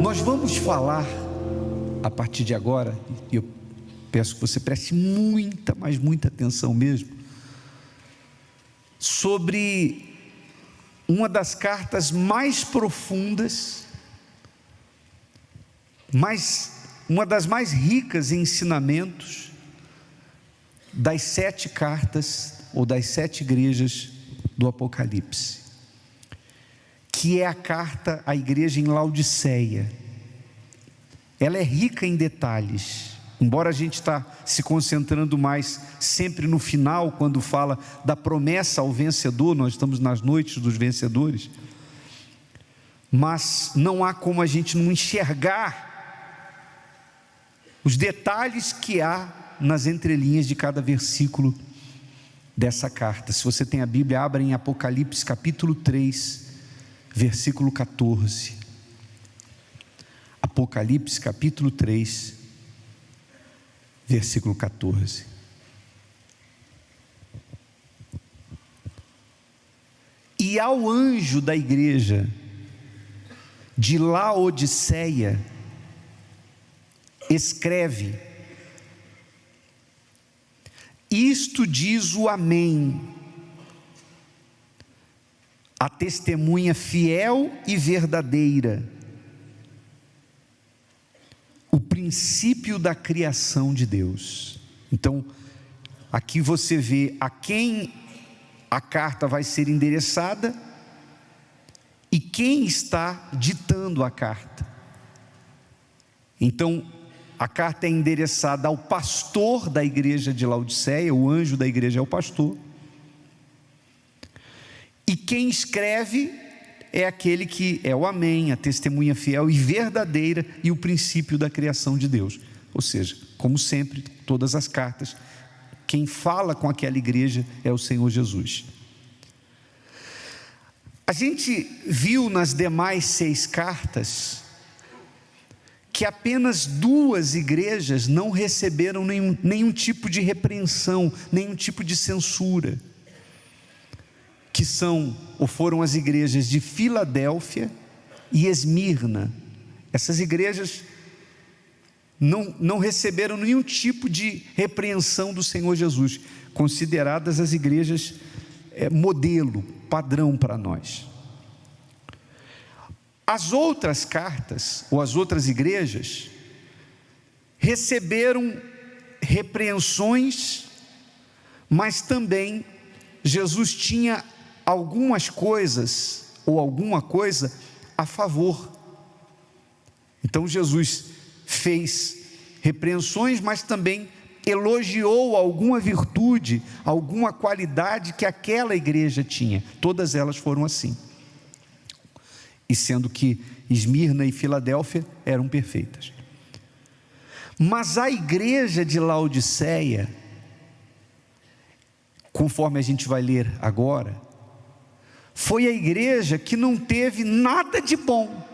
Nós vamos falar, a partir de agora, e eu peço que você preste muita, mas muita atenção mesmo, sobre uma das cartas mais profundas, uma das mais ricas em ensinamentos, das 7 cartas, ou das 7 igrejas do Apocalipse, que é a carta à igreja em Laodiceia. Ela é rica em detalhes, embora a gente está se concentrando mais sempre no final, quando fala da promessa ao vencedor. Nós estamos nas noites dos vencedores, mas não há como a gente não enxergar os detalhes que há nas entrelinhas de cada versículo dessa carta. Se você tem a Bíblia, abra em Apocalipse capítulo 3, versículo 14. Apocalipse capítulo 3, versículo 14. E ao anjo da igreja de Laodiceia escreve: isto diz o Amém, a testemunha fiel e verdadeira, o princípio da criação de Deus. Então, aqui você vê a quem a carta vai ser endereçada e quem está ditando a carta. Então, a carta é endereçada ao pastor da igreja de Laodiceia, o anjo da igreja é o pastor, e quem escreve é aquele que é o Amém, a testemunha fiel e verdadeira e o princípio da criação de Deus. Ou seja, como sempre, todas as cartas, quem fala com aquela igreja é o Senhor Jesus. A gente viu nas demais 6 cartas que apenas 2 igrejas não receberam nenhum tipo de repreensão, nenhum tipo de censura, que foram as igrejas de Filadélfia e Esmirna. Essas igrejas não receberam nenhum tipo de repreensão do Senhor Jesus, consideradas as igrejas modelo, padrão para nós. As outras cartas, ou as outras igrejas, receberam repreensões, mas também Jesus tinha algumas coisas, ou alguma coisa a favor. Então Jesus fez repreensões, mas também elogiou alguma virtude, alguma qualidade que aquela igreja tinha. Todas elas foram assim. E sendo que Esmirna e Filadélfia eram perfeitas. Mas a igreja de Laodiceia, conforme a gente vai ler agora, foi a igreja que não teve nada de bom.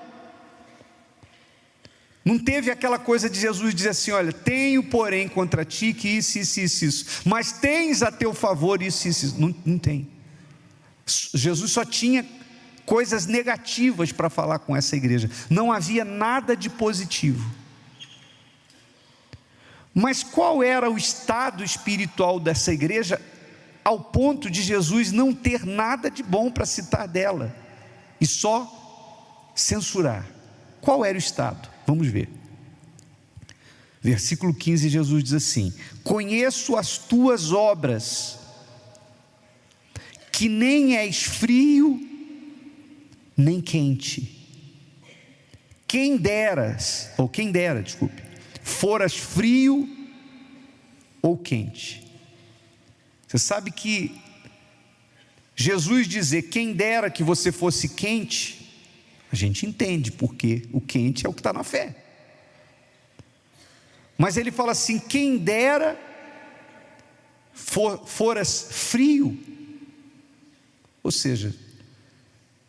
Não teve aquela coisa de Jesus dizer assim: olha, tenho porém contra ti que isso, mas tens a teu favor isso. Não tem. Jesus só tinha coisas negativas para falar com essa igreja, não havia nada de positivo. Mas qual era o estado espiritual dessa igreja, ao ponto de Jesus não ter nada de bom para citar dela, e só censurar? Qual era o estado? Vamos ver. Versículo 15, Jesus diz assim: conheço as tuas obras, que nem és frio, nem quente. Quem dera, foras frio ou quente. Você sabe que Jesus dizer quem dera que você fosse quente, a gente entende, porque o quente é o que está na fé. Mas ele fala assim: quem dera foras frio. Ou seja,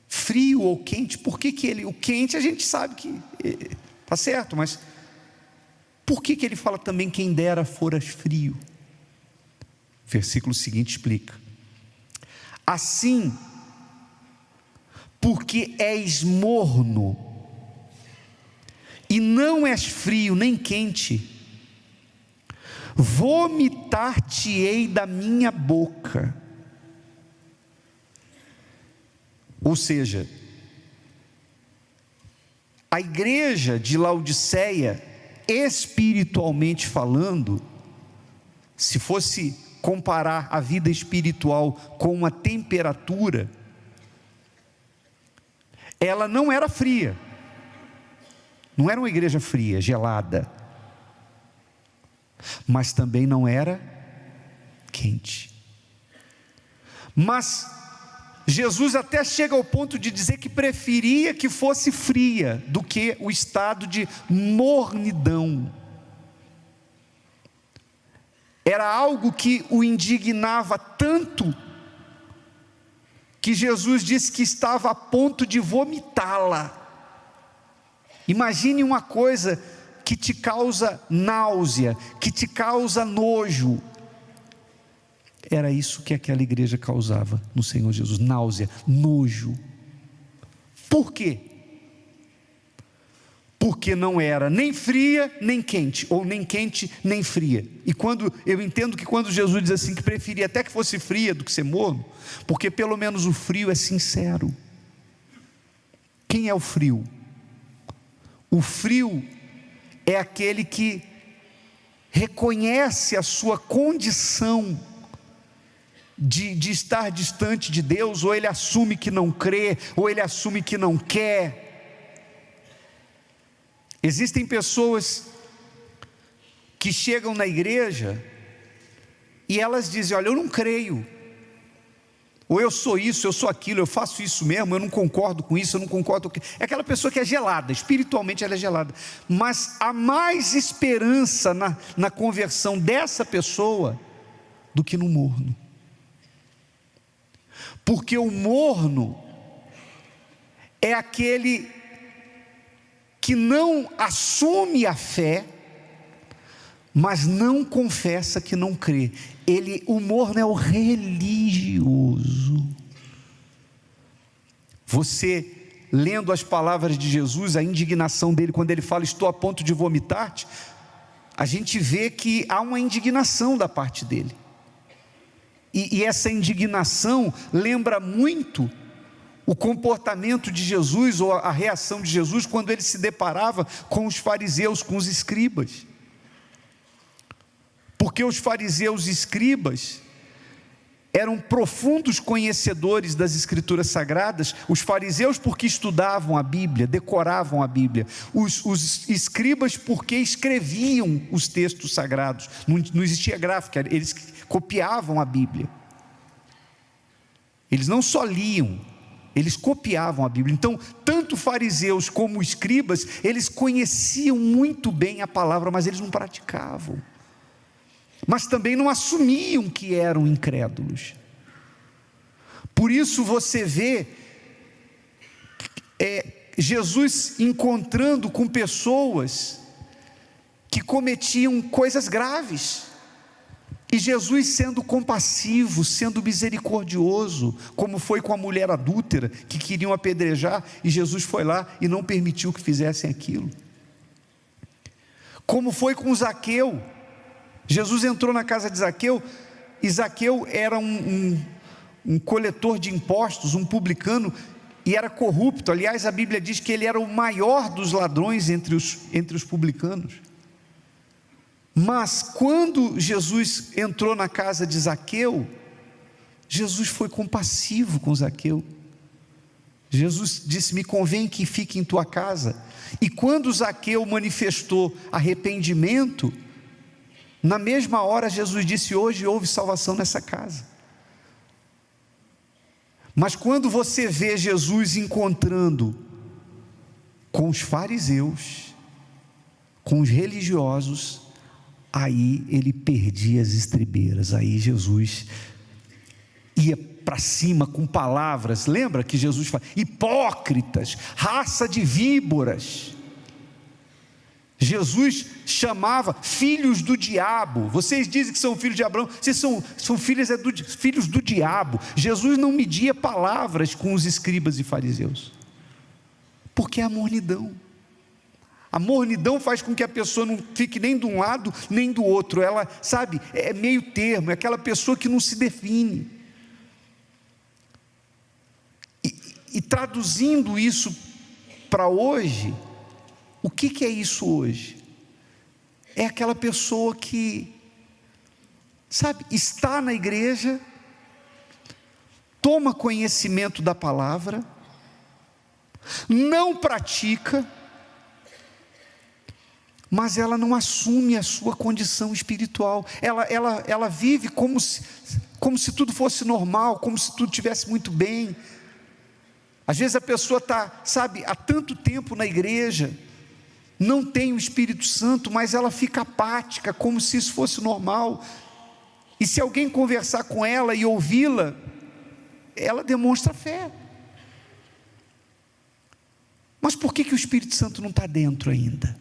frio ou quente. Por que o quente a gente sabe que está certo, mas por que ele fala também quem dera foras frio? Versículo seguinte explica: assim, porque és morno e não és frio nem quente, vomitar-te-ei da minha boca. Ou seja, a igreja de Laodiceia, espiritualmente falando, se fosse comparar a vida espiritual com uma temperatura, ela não era fria, não era uma igreja fria, gelada, mas também não era quente. Mas Jesus até chega ao ponto de dizer que preferia que fosse fria do que o estado de mornidão. Era algo que o indignava tanto, que Jesus disse que estava a ponto de vomitá-la. Imagine uma coisa que te causa náusea, que te causa nojo. Era isso que aquela igreja causava no Senhor Jesus: náusea, nojo. Por quê? Porque não era nem fria nem quente, ou nem quente nem fria. E quando eu entendo que quando Jesus diz assim, que preferia até que fosse fria do que ser morno, porque pelo menos o frio é sincero. Quem é o frio? O frio é aquele que reconhece a sua condição de estar distante de Deus, ou ele assume que não crê, ou ele assume que não quer. Existem pessoas que chegam na igreja e elas dizem: olha, eu não creio, ou eu sou isso, eu sou aquilo, eu faço isso mesmo, eu não concordo com isso, eu não concordo com aquilo. É aquela pessoa que é gelada, espiritualmente ela é gelada, mas há mais esperança na conversão dessa pessoa do que no morno. Porque o morno é aquele que não assume a fé, mas não confessa que não crê. O morno é o religioso. Você, lendo as palavras de Jesus, a indignação dele, quando ele fala: estou a ponto de vomitar-te, a gente vê que há uma indignação da parte dele. E essa indignação lembra muito o comportamento de Jesus, ou a reação de Jesus, quando ele se deparava com os fariseus, com os escribas. Porque os fariseus e escribas eram profundos conhecedores das Escrituras Sagradas. Os fariseus porque estudavam a Bíblia, decoravam a Bíblia. Os escribas porque escreviam os textos sagrados. Não existia gráfica, eles copiavam a Bíblia. Eles não só liam, eles copiavam a Bíblia. Então, tanto fariseus como escribas, eles conheciam muito bem a palavra, mas eles não praticavam. Mas também não assumiam que eram incrédulos. Por isso você vê Jesus encontrando com pessoas que cometiam coisas graves, e Jesus sendo compassivo, sendo misericordioso, como foi com a mulher adúltera, que queriam apedrejar, e Jesus foi lá e não permitiu que fizessem aquilo. Como foi com Zaqueu. Jesus entrou na casa de Zaqueu, e Zaqueu era um coletor de impostos, um publicano, e era corrupto. Aliás, a Bíblia diz que ele era o maior dos ladrões entre os publicanos. Mas quando Jesus entrou na casa de Zaqueu, Jesus foi compassivo com Zaqueu. Jesus disse: me convém que fique em tua casa. E quando Zaqueu manifestou arrependimento, na mesma hora Jesus disse: hoje houve salvação nessa casa. Mas quando você vê Jesus encontrando com os fariseus, com os religiosos, aí ele perdia as estribeiras. Aí Jesus ia para cima com palavras. Lembra que Jesus fala: hipócritas, raça de víboras. Jesus chamava filhos do diabo. Vocês dizem que são filhos de Abraão, vocês são filhos do diabo. Jesus não media palavras com os escribas e fariseus, porque é a mornidão, A mornidão faz com que a pessoa não fique nem de um lado, nem do outro. Ela, sabe, é meio termo, é aquela pessoa que não se define. E traduzindo isso para hoje, o que é isso hoje? É aquela pessoa que, sabe, está na igreja, toma conhecimento da palavra, não pratica, mas ela não assume a sua condição espiritual. Ela vive como se tudo fosse normal, como se tudo estivesse muito bem. Às vezes a pessoa está, sabe, há tanto tempo na igreja, não tem o Espírito Santo, mas ela fica apática, como se isso fosse normal. E se alguém conversar com ela e ouvi-la, ela demonstra fé. Mas por que o Espírito Santo não está dentro ainda?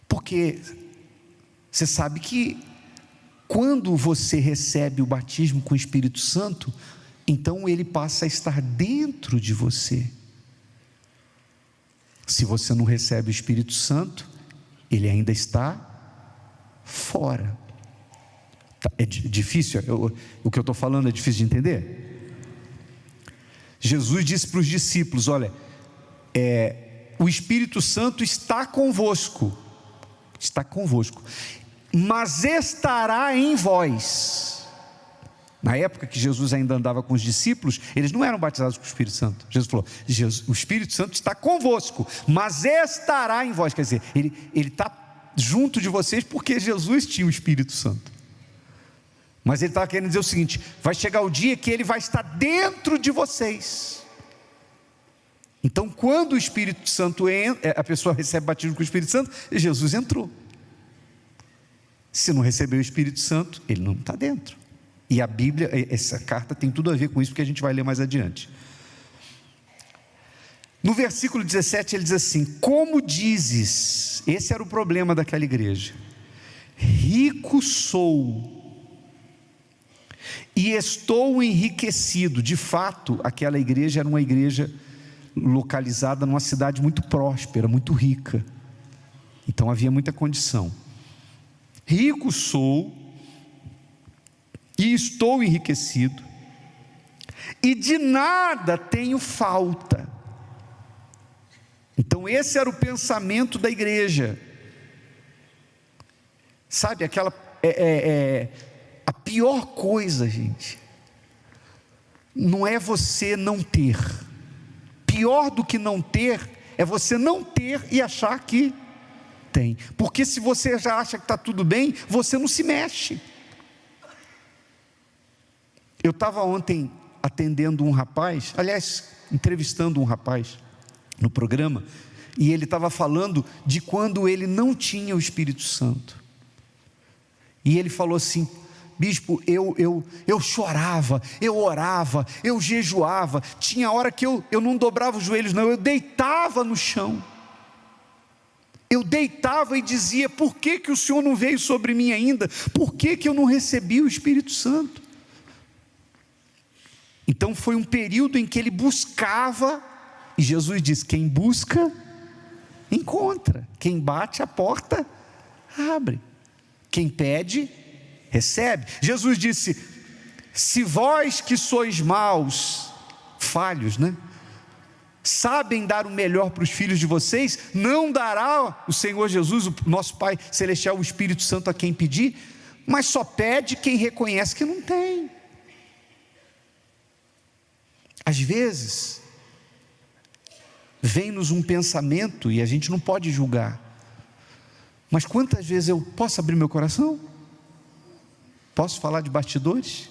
Porque você sabe que quando você recebe o batismo com o Espírito Santo, então ele passa a estar dentro de você. Se você não recebe o Espírito Santo, ele ainda está fora. É difícil? O que eu estou falando é difícil de entender? Jesus disse para os discípulos: olha, o Espírito Santo está convosco, mas estará em vós. Na época que Jesus ainda andava com os discípulos, eles não eram batizados com o Espírito Santo. Jesus falou: o Espírito Santo está convosco, mas estará em vós. Quer dizer, ele está junto de vocês porque Jesus tinha o Espírito Santo. Mas ele estava querendo dizer o seguinte: vai chegar o dia que ele vai estar dentro de vocês. Então, quando o Espírito Santo entra, a pessoa recebe batismo com o Espírito Santo, Jesus entrou. Se não receber o Espírito Santo, ele não está dentro. E a Bíblia, essa carta tem tudo a ver com isso, porque a gente vai ler mais adiante. No versículo 17 ele diz assim: como dizes, esse era o problema daquela igreja, rico sou e estou enriquecido. De fato, aquela igreja era uma igreja localizada numa cidade muito próspera, muito rica, então havia muita condição. Rico sou e estou enriquecido, e de nada tenho falta. Então esse era o pensamento da igreja, sabe, aquela, a pior coisa, gente, não é você não ter. Pior do que não ter, é você não ter e achar que tem, porque se você já acha que está tudo bem, você não se mexe. Eu estava ontem atendendo um rapaz, aliás, entrevistando um rapaz no programa, e ele estava falando de quando ele não tinha o Espírito Santo. E ele falou assim: bispo, eu chorava, eu orava, eu jejuava, tinha hora que eu não dobrava os joelhos não, eu deitava no chão. Eu deitava e dizia: por que o Senhor não veio sobre mim ainda? Por que eu não recebi o Espírito Santo? Então foi um período em que ele buscava, e Jesus diz: quem busca, encontra, quem bate a porta, abre, quem pede, recebe. Jesus disse: se vós que sois maus, falhos, sabem dar o melhor para os filhos de vocês, não dará o Senhor Jesus, o nosso Pai Celestial, o Espírito Santo a quem pedir? Mas só pede quem reconhece que não tem. Às vezes, vem-nos um pensamento e a gente não pode julgar, mas quantas vezes eu posso abrir meu coração? Posso falar de bastidores?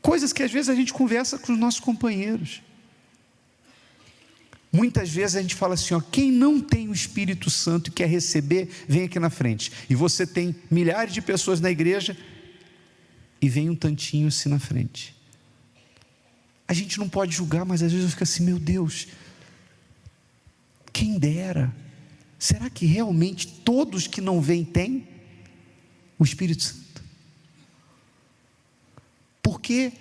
Coisas que às vezes a gente conversa com os nossos companheiros. Muitas vezes a gente fala assim: quem não tem o Espírito Santo e quer receber, vem aqui na frente. E você tem milhares de pessoas na igreja e vem um tantinho assim na frente. A gente não pode julgar, mas às vezes eu fico assim: meu Deus, quem dera. Será que realmente todos que não vêm têm o Espírito Santo? Porque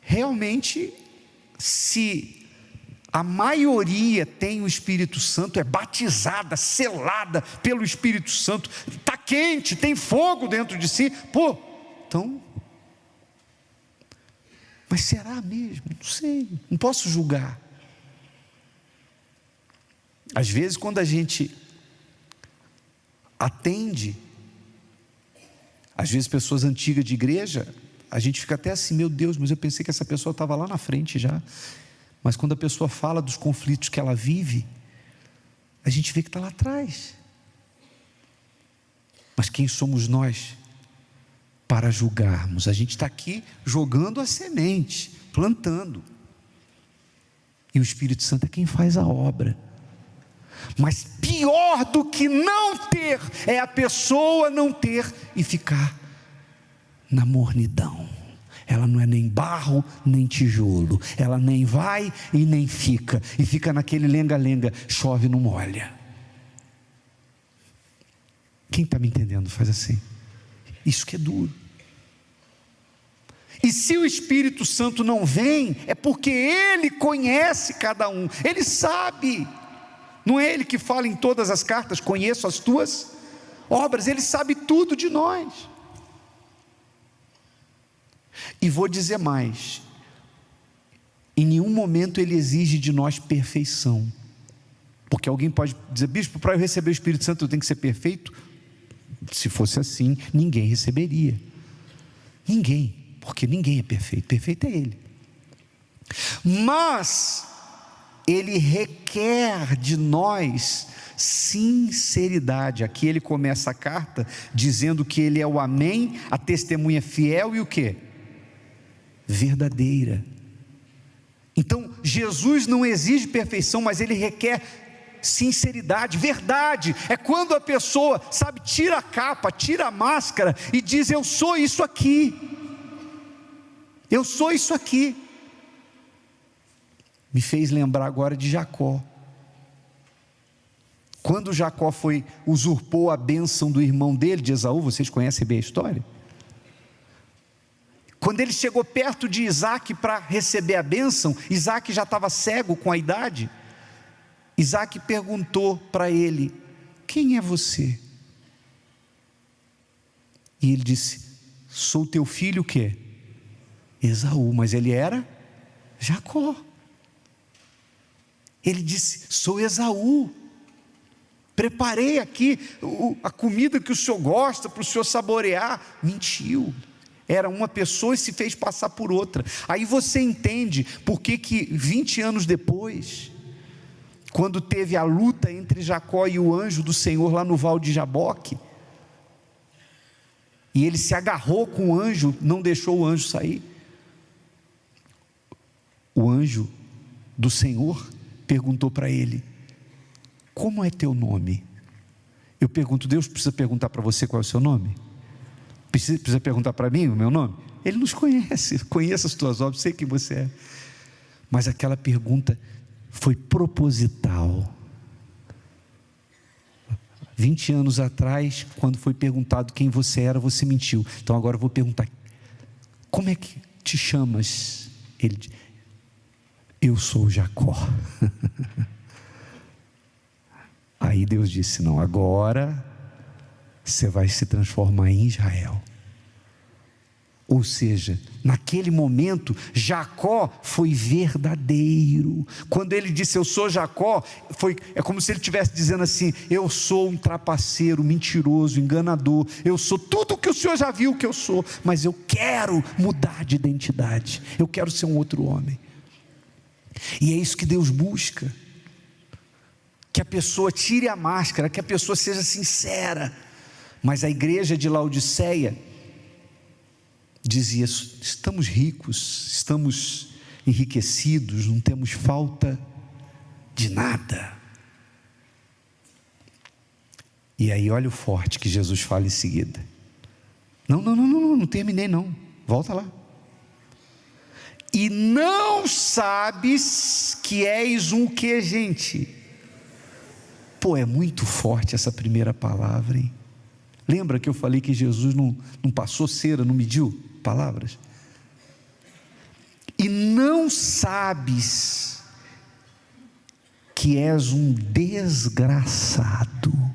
realmente, se a maioria tem o Espírito Santo, é batizada, selada pelo Espírito Santo, está quente, tem fogo dentro de si, então, mas será mesmo? Não sei, não posso julgar. Às vezes, quando a gente atende, às vezes pessoas antigas de igreja, a gente fica até assim, meu Deus, mas eu pensei que essa pessoa estava lá na frente já. Mas quando a pessoa fala dos conflitos que ela vive, a gente vê que está lá atrás. Mas quem somos nós para julgarmos? A gente está aqui jogando a semente, plantando. E o Espírito Santo é quem faz a obra. Mas pior do que não ter, é a pessoa não ter e ficar na mornidão. Ela não é nem barro, nem tijolo. Ela nem vai e nem fica. E fica naquele lenga-lenga, chove não molha. Quem está me entendendo faz assim. Isso que é duro. E se o Espírito Santo não vem, é porque Ele conhece cada um. Ele sabe. Não é Ele que fala em todas as cartas, conheço as tuas obras. Ele sabe tudo de nós. E vou dizer mais, em nenhum momento Ele exige de nós perfeição, porque alguém pode dizer, bispo, para eu receber o Espírito Santo eu tenho que ser perfeito? Se fosse assim, ninguém receberia, ninguém, porque ninguém é perfeito, perfeito é Ele. Mas Ele requer de nós sinceridade. Aqui ele começa a carta dizendo que Ele é o amém, a testemunha fiel e o quê? Verdadeira. Então Jesus não exige perfeição, mas Ele requer sinceridade, verdade. É quando a pessoa, sabe, tira a capa, tira a máscara e diz, eu sou isso aqui, eu sou isso aqui. Me fez lembrar agora de Jacó. Quando Jacó usurpou a bênção do irmão dele, de Esaú, vocês conhecem bem a história? Quando ele chegou perto de Isaac para receber a bênção, Isaac já estava cego com a idade. Isaac perguntou para ele, quem é você? E ele disse, sou teu filho o quê? Esaú, mas ele era Jacó. Ele disse, sou Esaú. Preparei aqui a comida que o senhor gosta para o senhor saborear. Mentiu. Era uma pessoa e se fez passar por outra. Aí você entende por que 20 anos depois, quando teve a luta entre Jacó e o anjo do Senhor lá no Val de Jaboque, e ele se agarrou com o anjo, não deixou o anjo sair. O anjo do Senhor perguntou para ele, como é teu nome? Eu pergunto, Deus precisa perguntar para você qual é o seu nome? Precisa perguntar para mim o meu nome? Ele nos conhece, conhece as tuas obras, sei quem você é. Mas aquela pergunta foi proposital. 20 anos atrás, quando foi perguntado quem você era, você mentiu. Então agora eu vou perguntar, como é que te chamas? Ele diz, eu sou Jacó. Aí Deus disse, não, agora você vai se transformar em Israel. Ou seja, naquele momento, Jacó foi verdadeiro. Quando ele disse, eu sou Jacó, é como se ele estivesse dizendo assim, eu sou um trapaceiro, mentiroso, enganador, eu sou tudo o que o Senhor já viu que eu sou, mas eu quero mudar de identidade, eu quero ser um outro homem. E é isso que Deus busca, que a pessoa tire a máscara, que a pessoa seja sincera. Mas a igreja de Laodiceia dizia, estamos ricos, estamos enriquecidos, não temos falta de nada. E aí olha o forte que Jesus fala em seguida. Não terminei não, volta lá. E não sabes que és um que, gente? Pô, é muito forte essa primeira palavra, hein? Lembra que eu falei que Jesus não passou cera, não mediu palavras? e não sabes que és um desgraçado. O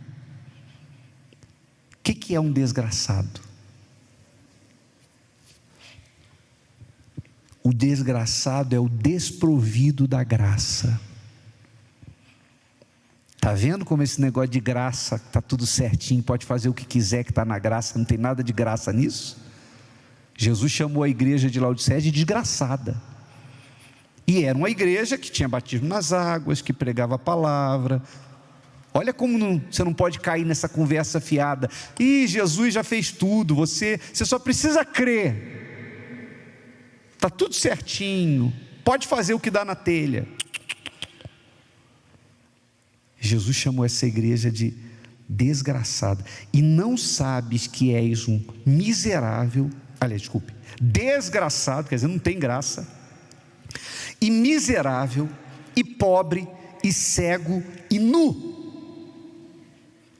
que é um desgraçado? O desgraçado é o desprovido da graça. Está vendo como esse negócio de graça, está tudo certinho, pode fazer o que quiser que está na graça, não tem nada de graça nisso? Jesus chamou a igreja de Laodiceia de desgraçada. E era uma igreja que tinha batismo nas águas, que pregava a palavra. Olha como você não pode cair nessa conversa fiada. Ih, Jesus já fez tudo, você só precisa crer. Está tudo certinho, pode fazer o que dá na telha. Jesus chamou essa igreja de desgraçada. E não sabes que és um miserável, desgraçado, quer dizer, não tem graça, e miserável, e pobre, e cego, e nu.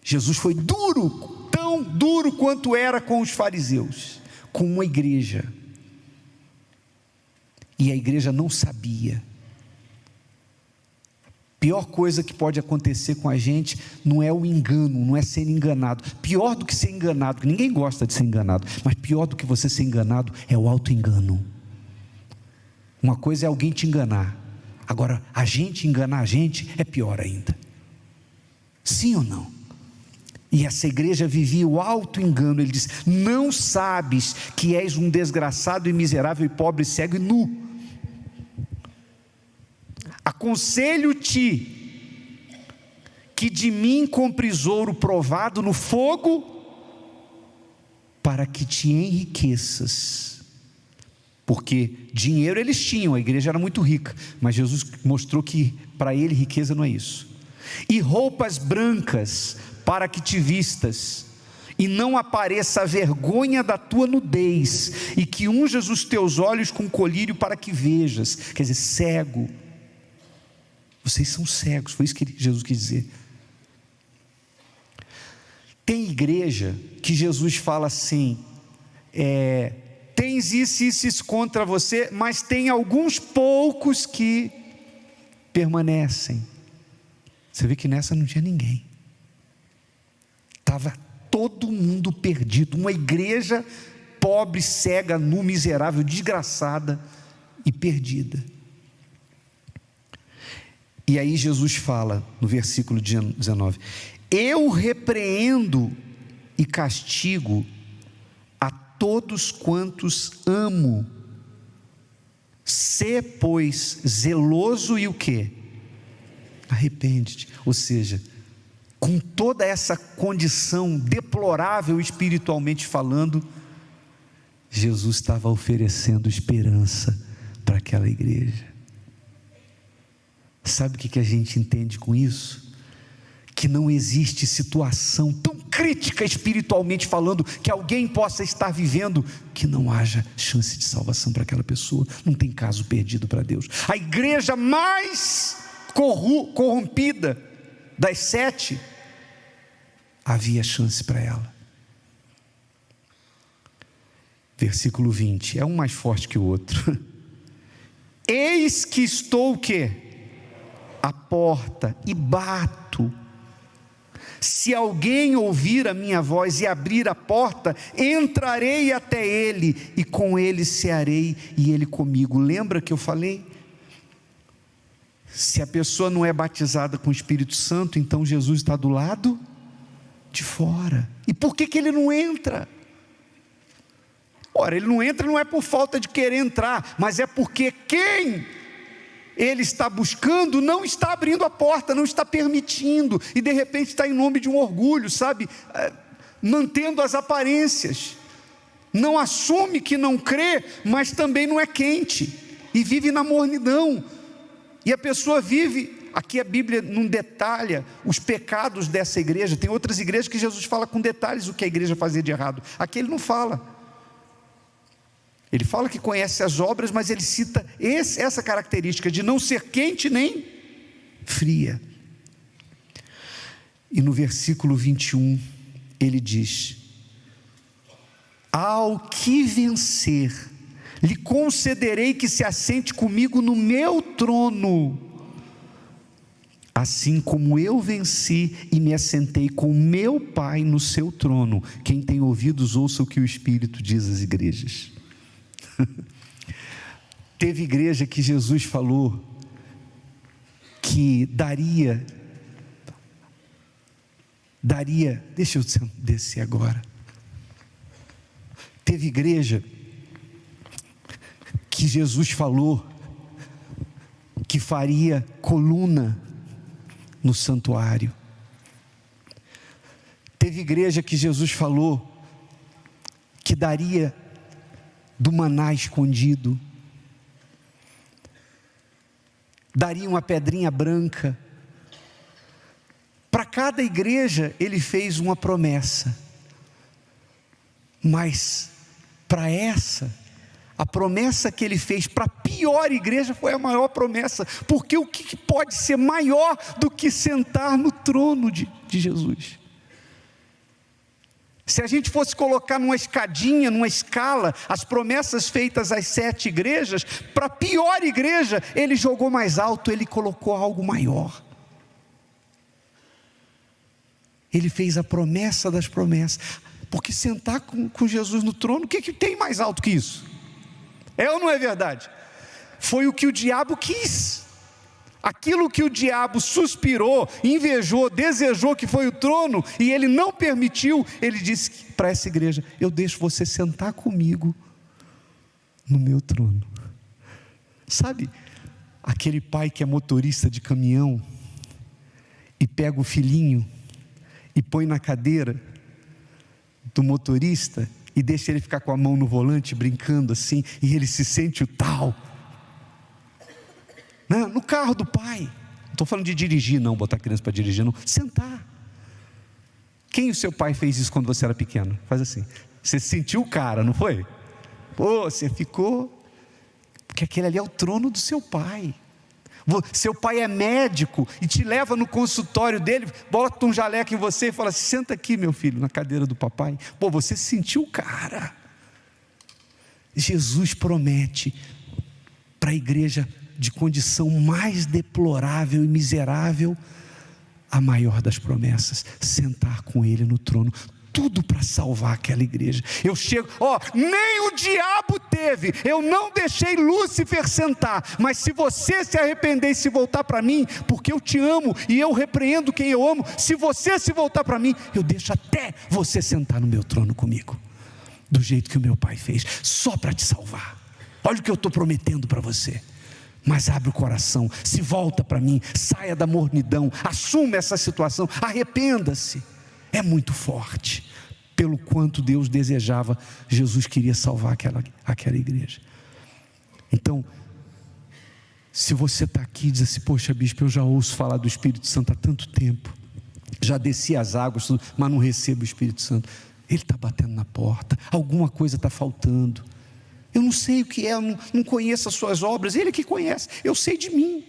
Jesus foi duro, tão duro quanto era com os fariseus, com uma igreja. E a igreja não sabia. Pior coisa que pode acontecer com a gente não é o engano, não é ser enganado. Pior do que ser enganado, que ninguém gosta de ser enganado, mas pior do que você ser enganado é o auto-engano. Uma coisa é alguém te enganar, agora a gente enganar a gente é pior ainda. Sim ou não? E essa igreja vivia o auto-engano. Ele diz: não sabes que és um desgraçado e miserável e pobre, cego e nu. Aconselho-te que de mim compres ouro provado no fogo, para que te enriqueças. Porque dinheiro eles tinham, a igreja era muito rica, mas Jesus mostrou que para ele riqueza não é isso. E roupas brancas, para que te vistas, e não apareça a vergonha da tua nudez, e que unjas os teus olhos com colírio para que vejas. Quer dizer, cego. Vocês são cegos, foi isso que Jesus quis dizer. Tem igreja que Jesus fala assim, tens isso contra você, mas tem alguns poucos que permanecem. Você vê que nessa não tinha ninguém, estava todo mundo perdido, uma igreja pobre, cega, nu, miserável, desgraçada e perdida. E aí Jesus fala no versículo 19: eu repreendo e castigo a todos quantos amo. Sê, pois, zeloso e o quê? Arrepende-te. Ou seja, com toda essa condição deplorável espiritualmente falando, Jesus estava oferecendo esperança para aquela igreja. Sabe o que a gente entende com isso? Que não existe situação tão crítica espiritualmente falando, que alguém possa estar vivendo, que não haja chance de salvação para aquela pessoa. Não tem caso perdido para Deus. A igreja mais corrompida das 7, havia chance para ela. Versículo 20, é um mais forte que o outro. Eis que estou o quê? À porta e bato. Se alguém ouvir a minha voz e abrir a porta, entrarei até ele, e com ele cearei e ele comigo. Lembra que eu falei? Se a pessoa não é batizada com o Espírito Santo, então Jesus está do lado de fora. E por que ele não entra? Ora, ele não entra não é por falta de querer entrar, mas é porque quem ele está buscando não está abrindo a porta, não está permitindo, e de repente está em nome de um orgulho, sabe, mantendo as aparências, não assume que não crê, mas também não é quente, e vive na mornidão. E a pessoa vive, aqui a Bíblia não detalha os pecados dessa igreja. Tem outras igrejas que Jesus fala com detalhes o que a igreja fazia de errado, aqui ele não fala. Ele fala que conhece as obras, mas ele cita essa característica de não ser quente nem fria. E no versículo 21, ele diz: ao que vencer, lhe concederei que se assente comigo no meu trono, assim como eu venci e me assentei com meu Pai no seu trono. Quem tem ouvidos, ouça o que o Espírito diz às igrejas. Teve igreja que Jesus falou que daria, deixa eu descer agora. Teve igreja que Jesus falou que faria coluna no santuário. Teve igreja que Jesus falou que daria do maná escondido, daria uma pedrinha branca. Para cada igreja ele fez uma promessa, mas para essa, a promessa que ele fez para a pior igreja foi a maior promessa, porque o que pode ser maior do que sentar no trono de Jesus? Se a gente fosse colocar numa escadinha, numa escala, as promessas feitas às 7 igrejas, para a pior igreja, ele jogou mais alto, ele colocou algo maior. Ele fez a promessa das promessas, porque sentar com Jesus no trono, o que tem mais alto que isso? É ou não é verdade? Foi o que o diabo quis. Aquilo que o diabo suspirou, invejou, desejou, que foi o trono, e ele não permitiu. Ele disse para essa igreja: eu deixo você sentar comigo no meu trono. Sabe aquele pai que é motorista de caminhão e pega o filhinho e põe na cadeira do motorista e deixa ele ficar com a mão no volante, brincando assim, e ele se sente o tal, né? No carro do pai. Não estou falando de dirigir não, botar a criança para dirigir não, sentar. Quem o seu pai fez isso quando você era pequeno? Faz assim, você sentiu o cara, não foi? Pô, você ficou, porque aquele ali é o trono do seu pai. Seu pai é médico e te leva no consultório dele, bota um jaleco em você e fala: senta aqui, meu filho, na cadeira do papai. Pô, você sentiu o cara. Jesus promete para a igreja de condição mais deplorável e miserável a maior das promessas: sentar com ele no trono. Tudo para salvar aquela igreja. Eu chego, nem o diabo teve, eu não deixei Lúcifer sentar, mas se você se arrepender e se voltar para mim, porque eu te amo e eu repreendo quem eu amo, se você se voltar para mim, eu deixo até você sentar no meu trono comigo, do jeito que o meu pai fez, só para te salvar. Olha o que eu estou prometendo para você. Mas abre o coração, se volta para mim, saia da mornidão, assume essa situação, arrependa-se. É muito forte. Pelo quanto Deus desejava, Jesus queria salvar aquela igreja. Então, se você está aqui e diz assim: poxa bispo, eu já ouço falar do Espírito Santo há tanto tempo, já desci as águas, mas não recebo o Espírito Santo. Ele está batendo na porta, alguma coisa está faltando. Eu não sei o que é, eu não conheço as suas obras, Ele que conhece, eu sei de mim.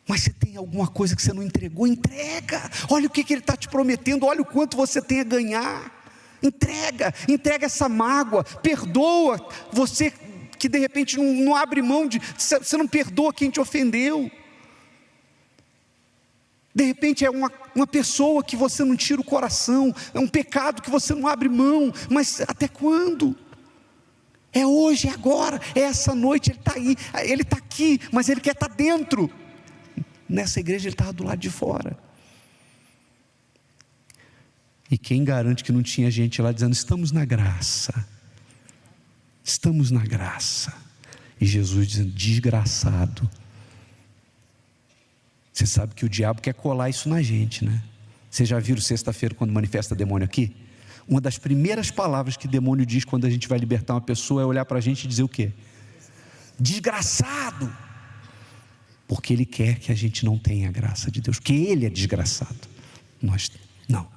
Mas se tem alguma coisa que você não entregou, entrega. Olha o que Ele está te prometendo, olha o quanto você tem a ganhar. Entrega essa mágoa, perdoa. Você que de repente não abre mão você não perdoa quem te ofendeu. De repente é uma pessoa que você não tira o coração, é um pecado que você não abre mão, mas até quando? É hoje, é agora, é essa noite. Ele está aí, Ele está aqui, mas Ele quer estar dentro. Nessa igreja Ele estava do lado de fora. E quem garante que não tinha gente lá dizendo: estamos na graça, estamos na graça. E Jesus dizendo: desgraçado. Você sabe que o diabo quer colar isso na gente, né? Vocês já viram sexta-feira quando manifesta demônio aqui? Uma das primeiras palavras que demônio diz quando a gente vai libertar uma pessoa é olhar para a gente e dizer o quê? Desgraçado. Porque ele quer que a gente não tenha a graça de Deus, que ele é desgraçado. Nós não.